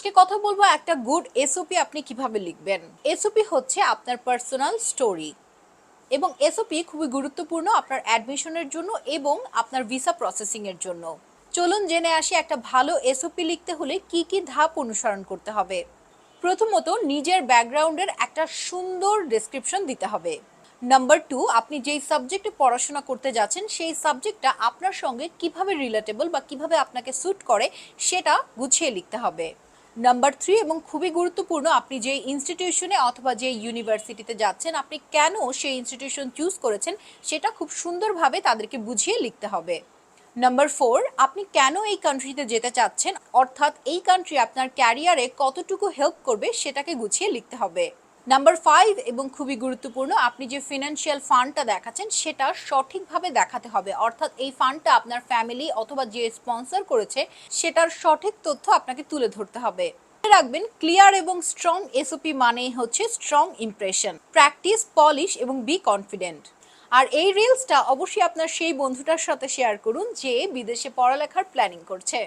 আজকে কথা বলবো একটা গুড এসওপি আপনি কিভাবে লিখবেন। এসওপি হচ্ছে আপনার পার্সোনাল স্টোরি এবং এসওপি খুবই গুরুত্বপূর্ণ আপনার অ্যাডমিশনের জন্য এবং আপনার ভিসা প্রসেসিং এর জন্য। চলুন জেনে আসি একটা ভালো এসওপি লিখতে হলে কি কি ধাপ অনুসরণ করতে হবে। প্রথমত নিজের ব্যাকগ্রাউন্ডের একটা সুন্দর ডেসক্রিপশন দিতে হবে। নাম্বার 2, আপনি যেই সাবজেক্টে পড়াশোনা করতে যাচ্ছেন সেই সাবজেক্টটা আপনার সঙ্গে কিভাবে রিলেটেবল বা কিভাবে আপনাকে স্যুট করে সেটা গুছিয়ে লিখতে হবে। নাম্বার 3 এবং খুবই গুরুত্বপূর্ণ, আপনি যে ইনস্টিটিউশনে অথবা যে ইউনিভার্সিটিতে যাচ্ছেন আপনি কেন সেই ইনস্টিটিউশন চুজ করেছেন সেটা খুব সুন্দরভাবে তাদেরকে বুঝিয়ে লিখতে হবে। নাম্বার 4, আপনি কেন এই কান্ট্রিতে যেতে চাচ্ছেন, অর্থাৎ এই কান্ট্রি আপনার ক্যারিয়ারে কতটুকু হেল্প করবে সেটাকে গুছিয়ে লিখতে হবে। নাম্বার 5 এবং খুবই গুরুত্বপূর্ণ, আপনি যে ফিনান্সিয়াল ফান্ডটা দেখাচ্ছেন সেটা সঠিকভাবে দেখাতে হবে, অর্থাৎ এই ফান্ডটা আপনার ফ্যামিলি অথবা যে স্পন্সর করেছে সেটার সঠিক তথ্য আপনাকে তুলে ধরতে হবে। মনে রাখবেন, ক্লিয়ার এবং স্ট্রং এসওপি মানেই হচ্ছে স্ট্রং ইমপ্রেশন। প্র্যাকটিস, পলিশ এবং বি কনফিডেন্ট। আর এই রিলসটা অবশ্যই আপনার সেই বন্ধুটার সাথে শেয়ার করুন যে বিদেশে পড়ালেখার প্ল্যানিং করছে।